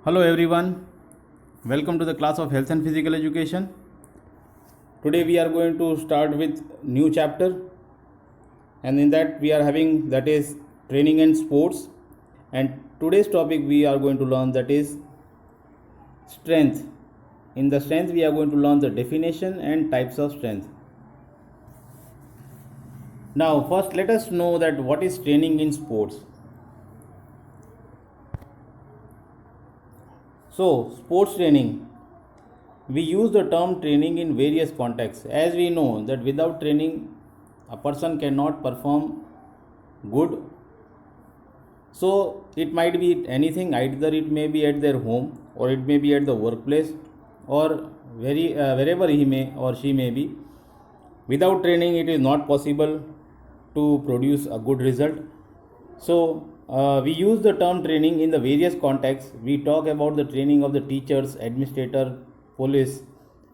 Hello everyone, welcome to the class of Health and Physical Education. Today we are going to start with new chapter, and in that we are having that is training and sports, and today's topic we are going to learn that is strength. In the strength we are going to learn the definition and types of strength. Now first let us know that what is training in sports. So sports training, we use the term training in various contexts, as we know that without training a person cannot perform good. So it might be anything, either it may be at their home or it may be at the workplace or wherever he may or she may be. Without training it is not possible to produce a good result. So we use the term training in the various contexts. We talk about the training of the teachers, administrator, police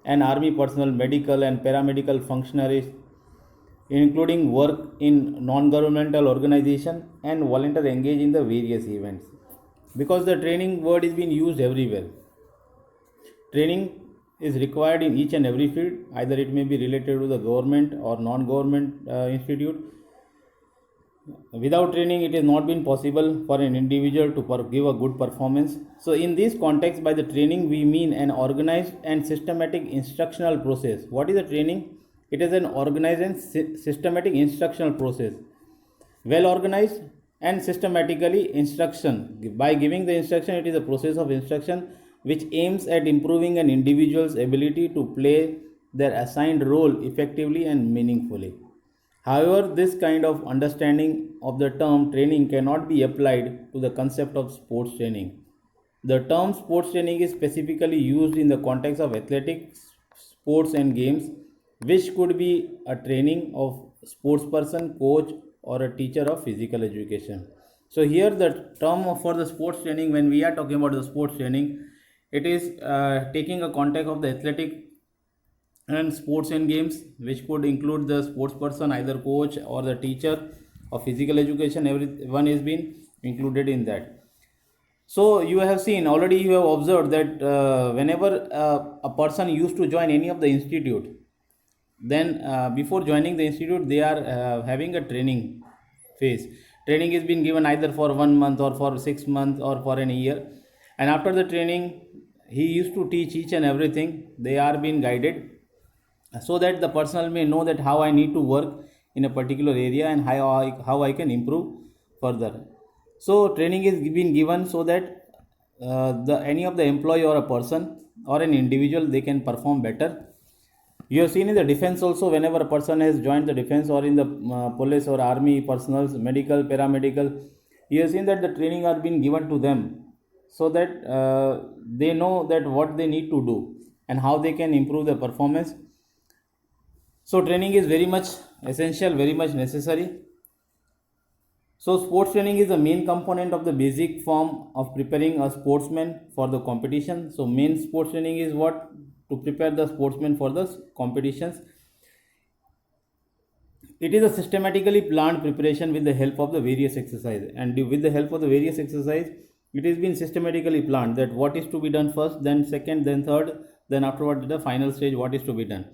and army personnel, medical and paramedical functionaries, including work in non-governmental organization and volunteer engage in the various events. Because the training word is being used everywhere. Training is required in each and every field, either it may be related to the government or non-government institute. Without training it is not been possible for an individual to give a good performance. So in this context, by the training we mean an organized and systematic instructional process. What is the training? It is an organized and systematic instructional process, well organized and systematically instruction. By giving the instruction, it is a process of instruction which aims at improving an individual's ability to play their assigned role effectively and meaningfully. However, this kind of understanding of the term training cannot be applied to the concept of sports training. The term sports training is specifically used in the context of athletics, sports and games, which could be a training of sports person, coach or a teacher of physical education. So here the term for the sports training, when we are talking about the sports training, it is taking a context of the athletic and sports and games, which could include the sports person, either coach or the teacher of physical education. Everyone is been included in that. So you have seen already, you have observed that whenever a person used to join any of the institute, then before joining the institute they are having a training phase. Training is being given either for 1 month or for 6 months or for an year, and after the training he used to teach each and everything. They are being guided so that the person may know that how I need to work in a particular area and how I can improve further. So training is being given so that any of the employee or a person or an individual, they can perform better. You have seen in the defense also, whenever a person has joined the defense or in the police or army personnel, medical, paramedical, you have seen that the training are being given to them so that they know that what they need to do and how they can improve the performance. So training is very much essential, very much necessary. So sports training is the main component of the basic form of preparing a sportsman for the competition. So main sports training is what? To prepare the sportsman for the competitions. It is a systematically planned preparation with the help of the various exercises, and with the help of the various exercise it has been systematically planned that what is to be done first, then second, then third, then afterward the final stage what is to be done.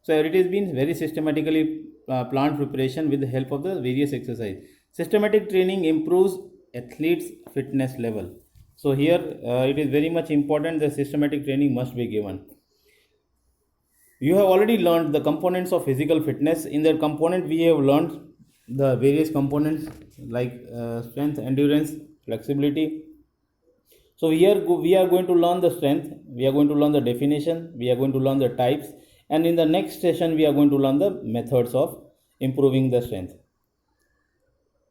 So it has been very systematically planned preparation with the help of the various exercise. Systematic training improves athletes fitness level. So here it is very much important that systematic training must be given. You have already learned the components of physical fitness. In that component we have learned the various components like strength, endurance, flexibility. So here we are going to learn the strength, we are going to learn the definition, we are going to learn the types, and in the next session we are going to learn the methods of improving the strength.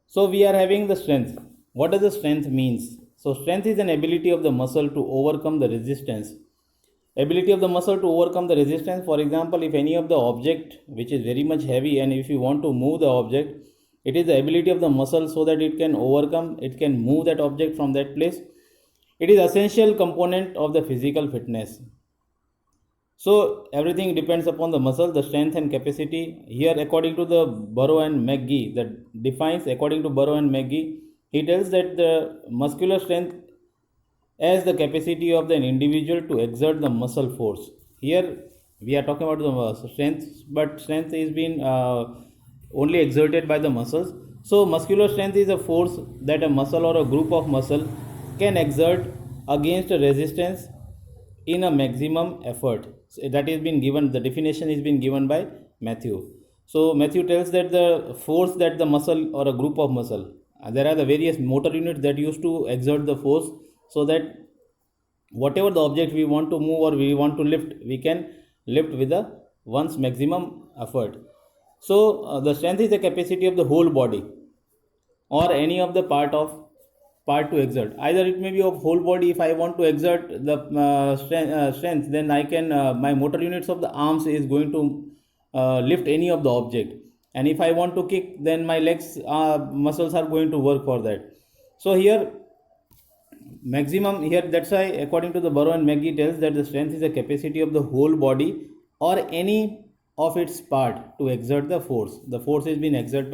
So we are having the strength. What does the strength means? So strength is an ability of the muscle to overcome the resistance. Ability of the muscle to overcome the resistance. For example, if any of the object which is very much heavy, and if you want to move the object, it is the ability of the muscle so that it can overcome, it can move that object from that place. It is essential component of the physical fitness. So everything depends upon the muscle, the strength and capacity. Here according to the Burrow and McGee, that defines, according to Burrow and McGee, he tells that the muscular strength as the capacity of an individual to exert the muscle force. Here we are talking about the strength, but strength is being only exerted by the muscles. So muscular strength is a force that a muscle or a group of muscle can exert against a resistance in a maximum effort. So that is been given, the definition is been given by Matthew. So Matthew tells that the force that the muscle or a group of muscle, there are the various motor units that used to exert the force, so that whatever the object we want to move or we want to lift, we can lift with the one's maximum effort. So the strength is the capacity of the whole body or any of the part to exert. Either it may be of whole body. If I want to exert the strength, then I can my motor units of the arms is going to lift any of the object, and if I want to kick, then my legs muscles are going to work for that. So here maximum, here that's why according to the Burrow and McGee tells that the strength is the capacity of the whole body or any of its part to exert the force. The force is being exerted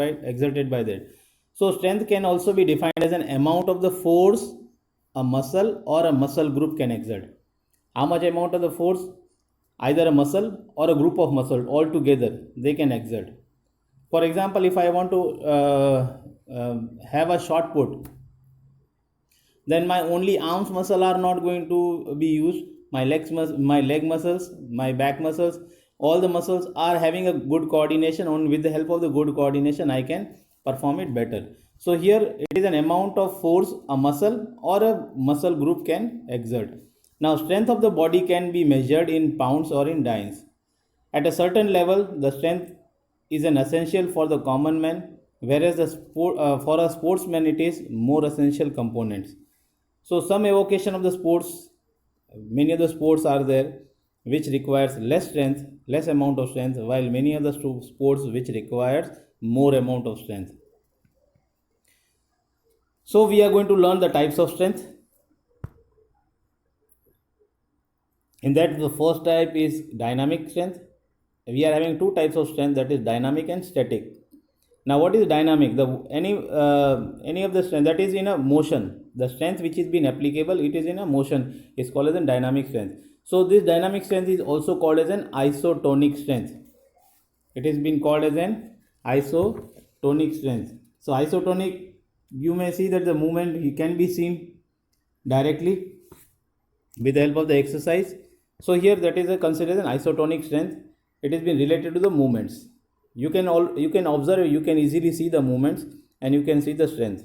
by that. So strength can also be defined as an amount of the force a muscle or a muscle group can exert. How much amount of the force either a muscle or a group of muscle all together they can exert. For example, if I want to have a shot put, then my only arms muscle are not going to be used. My leg muscles, my back muscles, all the muscles are having a good coordination. On with the help of the good coordination, I can perform it better. So here it is an amount of force a muscle or a muscle group can exert. Now strength of the body can be measured in pounds or in dynes. At a certain level, the strength is an essential for the common man, whereas for a sportsman it is more essential components. So some evocation of the sports, many of the sports are there which requires less strength, less amount of strength, while many of the sports which requires more amount of strength. So we are going to learn the types of strength. In that, the first type is dynamic strength. We are having two types of strength, that is dynamic and static. Now what is dynamic? Any of the strength that is in a motion, the strength which is being applicable, it is in a motion, is called as a dynamic strength. So this dynamic strength is also called as an isotonic strength. It is being called as an isotonic strength. So isotonic, you may see that the movement can be seen directly with the help of the exercise. So here that is considered an isotonic strength. It has been related to the movements. You can observe, you can easily see the movements and you can see the strength.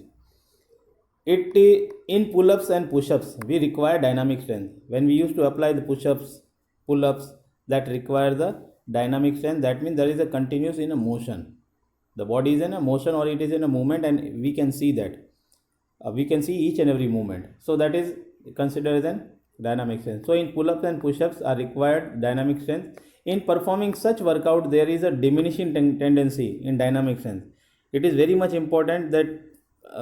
In pull-ups and push-ups, we require dynamic strength. When we used to apply the push-ups, pull-ups, that require the dynamic strength. That means there is a continuous in a motion. The body is in a motion or it is in a movement, and we can see that. We can see each and every movement. So that is considered as an dynamic strength. So in pull-ups and push-ups are required dynamic strength. In performing such workout, there is a diminishing tendency in dynamic strength. It is very much important that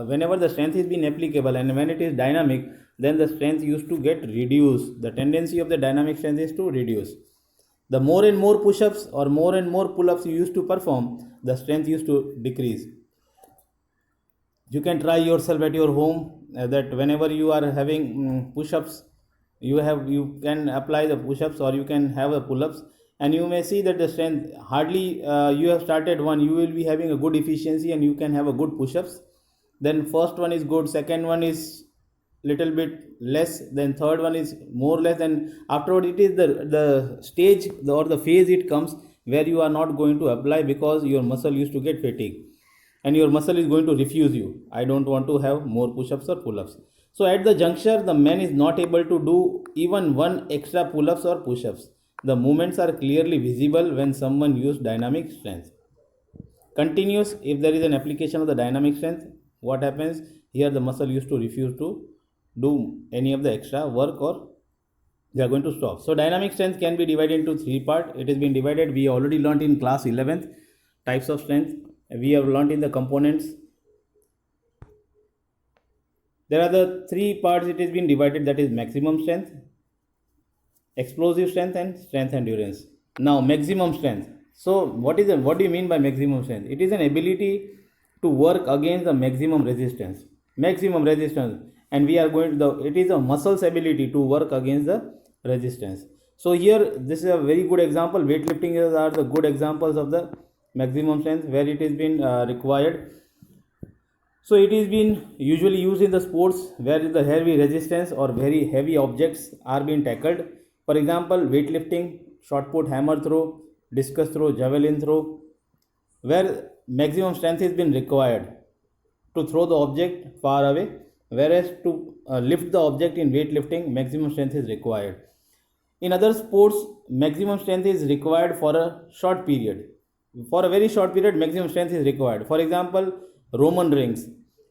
whenever the strength is being applicable and when it is dynamic, then the strength used to get reduced. The tendency of the dynamic strength is to reduce. The more and more push-ups or more and more pull-ups you used to perform, the strength used to decrease. You can try yourself at your home that whenever you are having push-ups, you can apply the push-ups or you can have a pull-ups, and you may see that the strength hardly you have started one, you will be having a good efficiency and you can have a good push-ups. Then first one is good, second one is little bit less, then third one is more less, then afterward it is the stage or the phase it comes where you are not going to apply because your muscle used to get fatigued and your muscle is going to refuse you. I don't want to have more push-ups or pull-ups. So at the juncture, the man is not able to do even one extra pull-ups or push-ups. The movements are clearly visible when someone uses dynamic strength. Continuous, if there is an application of the dynamic strength, what happens? Here the muscle used to refuse to do any of the extra work or they are going to stop. So dynamic strength can be divided into three parts. It has been divided, we already learned in class 11th, types of strength. We have learned in the components. There are the three parts it has been divided, that is maximum strength, explosive strength and strength endurance. Now maximum strength. So what do you mean by maximum strength? It is an ability to work against the maximum resistance. Maximum resistance. and we are going to it is a muscle's ability to work against the resistance. So here this is a very good example. Weightlifting are the good examples of the maximum strength where it has been required. So it is been usually used in the sports where the heavy resistance or very heavy objects are being tackled. For example, weightlifting, shot put, hammer throw, discus throw, javelin throw, where maximum strength has been required to throw the object far away, whereas to lift the object in weightlifting, maximum strength is required. In other sports, maximum strength is required for a short period. For a very short period, maximum strength is required. For example, Roman rings.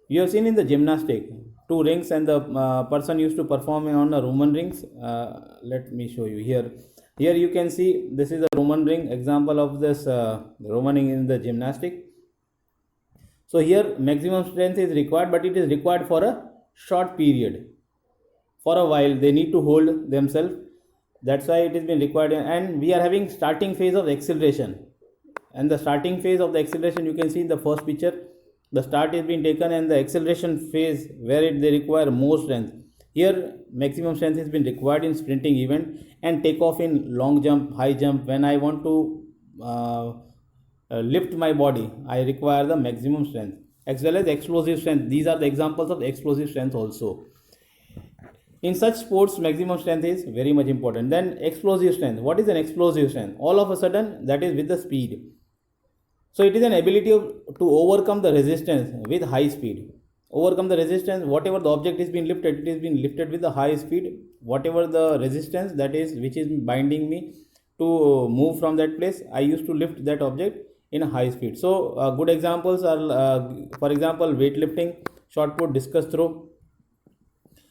You have seen in the gymnastic, 2 rings, and the person used to perform on the Roman rings. Let me show you here. Here you can see this is a Roman ring example of this Roman ring in the gymnastic. So here maximum strength is required, but it is required for a short period. For a while they need to hold themselves. That's why it has been required. And we are having starting phase of acceleration. And the starting phase of the acceleration you can see in the first picture. The start is being taken and the acceleration phase where they require more strength. Here maximum strength has been required in sprinting event and takeoff in long jump, high jump. When I want to lift my body, I require the maximum strength as well as explosive strength. These are the examples of explosive strength also. In such sports, maximum strength is very much important. Then explosive strength. What is an explosive strength? All of a sudden, that is with the speed. So it is an ability to overcome the resistance with high speed. Overcome the resistance, whatever the object is being lifted, it is being lifted with the high speed. Whatever the resistance that is, which is binding me to move from that place, I used to lift that object in a high speed. So good examples are, for example, weightlifting, shot put, discus throw.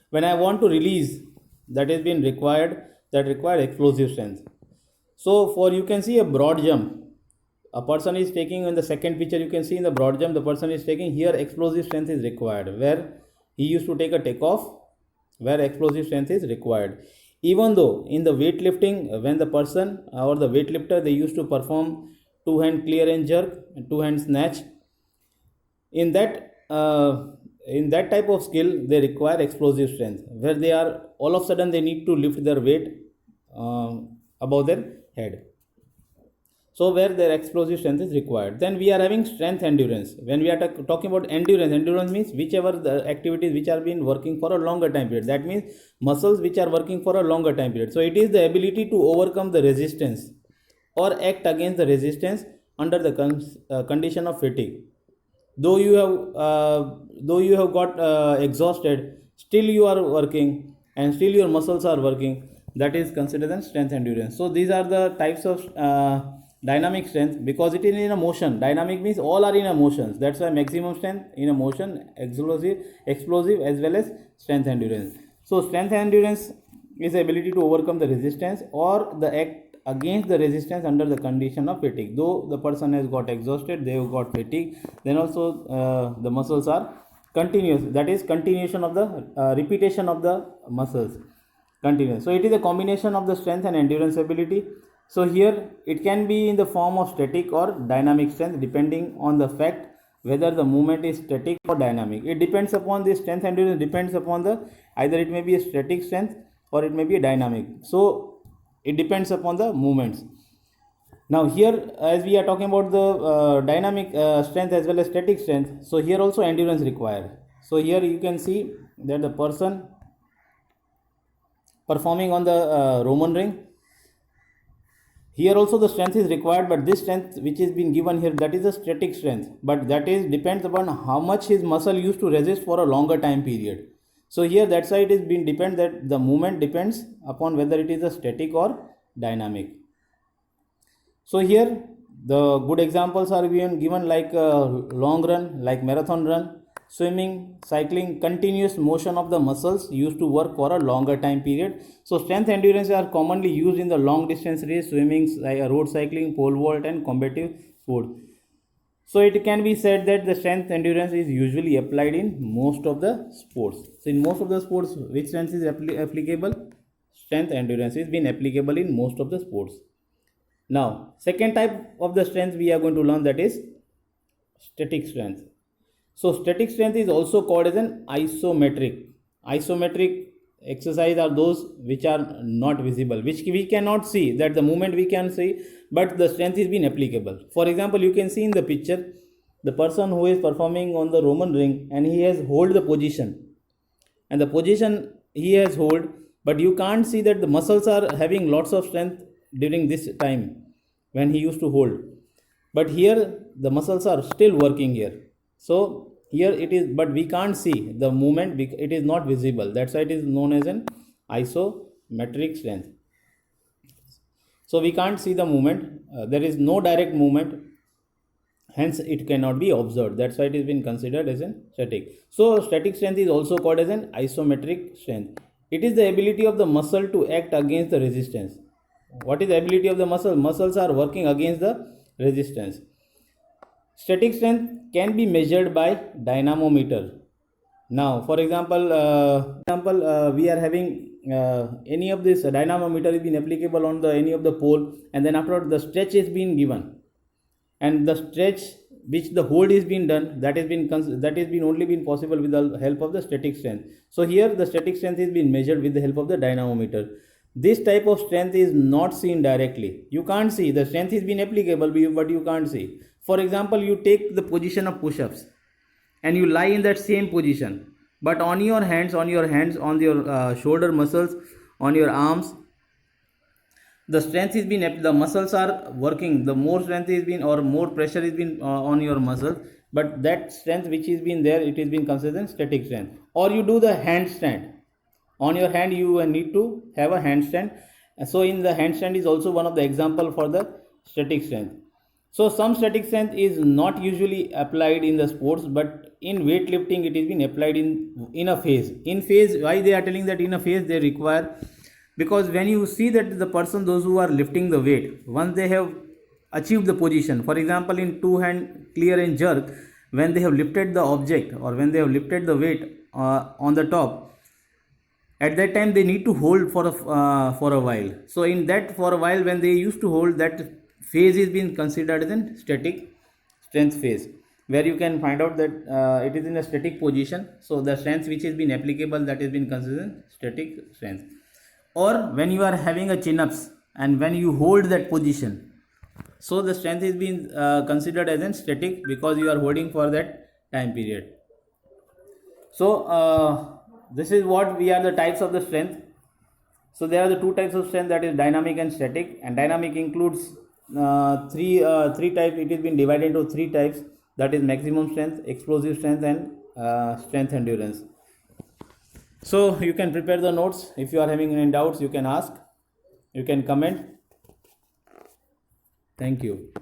When I want to release, that has been required, that require explosive strength. So for you can see a broad jump, a person is taking. In the second picture you can see in the broad jump the person is taking. Here explosive strength is required, where he used to take a takeoff, where explosive strength is required. Even though in the weightlifting, when the person or the weightlifter, they used to perform 2-hand clear and jerk, 2-hand snatch, in that type of skill they require explosive strength, where they are all of a sudden they need to lift their weight above their head. So where their explosive strength is required. Then we are having strength endurance. When we are talking about endurance means whichever the activities which are been working for a longer time period. That means muscles which are working for a longer time period. So it is the ability to overcome the resistance or act against the resistance under the condition of fatigue. Though you have got exhausted, still you are working and still your muscles are working. That is considered as strength endurance. So these are the types of dynamic strength, because it is in a motion. Dynamic means all are in a motions. That's why maximum strength in a motion, explosive as well as strength endurance. So strength endurance is the ability to overcome the resistance or the act against the resistance under the condition of fatigue. Though the person has got exhausted, they have got fatigue, then also the muscles are continuous. That is continuation of the repetition of the muscles continuous. So it is a combination of the strength and endurance ability. So here it can be in the form of static or dynamic strength, depending on the fact whether the movement is static or dynamic. It depends upon the strength endurance, depends upon the either it may be a static strength or it may be a dynamic. So it depends upon the movements. Now here, as we are talking about the dynamic strength as well as static strength, so here also endurance required. So here you can see that the person performing on the Roman ring, here also the strength is required, but this strength which is being given here, that is a static strength, but that is depends upon how much his muscle used to resist for a longer time period. So here that's why it is being depend that the movement depends upon whether it is a static or dynamic. So here the good examples are given like long run, like marathon run, swimming, cycling, continuous motion of the muscles used to work for a longer time period. So strength endurance are commonly used in the long distance race, swimming, road cycling, pole vault and combative sport. So it can be said that the strength endurance is usually applied in most of the sports. So in most of the sports, which strength is applicable? Strength endurance is been applicable in most of the sports. Now, second type of the strength we are going to learn, that is static strength. So static strength is also called as an isometric. Isometric exercise are those which are not visible, which we cannot see, that the movement we can see, but the strength is being applicable. For example, you can see in the picture the person who is performing on the Roman ring, and he has hold the position, and the position he has hold, but you can't see that the muscles are having lots of strength during this time when he used to hold. But here the muscles are still working here. So here it is, but we can't see the movement, it is not visible. That's why it is known as an isometric strength. So we can't see the movement, there is no direct movement, hence it cannot be observed. That's why it has been considered as an static. So static strength is also called as an isometric strength. It is the ability of the muscle to act against the resistance. What is the ability of the muscle? Muscles are working against the resistance. Static strength can be measured by dynamometer. Now, for example, we are having any of this dynamometer is been applicable on the any of the pole, and then after the stretch is being given, and the stretch which the hold is being done, that has been only been possible with the help of the static strength. So here the static strength is being measured with the help of the dynamometer. This type of strength is not seen directly. You can't see the strength is being applicable, but you can't see. For example, you take the position of push-ups and you lie in that same position, but on your hands, on your shoulder muscles, on your arms, the strength is been, the muscles are working, the more strength is been or more pressure is been on your muscles, but that strength which is been there, it is been considered static strength. Or you do the handstand. On your hand you need to have a handstand. So in the handstand is also one of the example for the static strength. So some static strength is not usually applied in the sports, but in weightlifting it is been applied in a phase. In phase, why they are telling that in a phase they require? Because when you see that the person, those who are lifting the weight, once they have achieved the position, for example in two hand clear and jerk, when they have lifted the object or when they have lifted the weight on the top, at that time they need to hold for a while. So in that for a while when they used to hold, that phase is being considered as a static strength phase, where you can find out that it is in a static position. So the strength which has been applicable, that has been considered static strength. Or when you are having a chin-ups and when you hold that position, so the strength is being considered as a static because you are holding for that time period. So this is what we are the types of the strength. So there are the two types of strength, that is dynamic and static, and dynamic includes three types. It has been divided into three types, that is maximum strength, explosive strength, and strength endurance. So you can prepare the notes. If you are having any doubts, you can ask, you can comment. Thank you.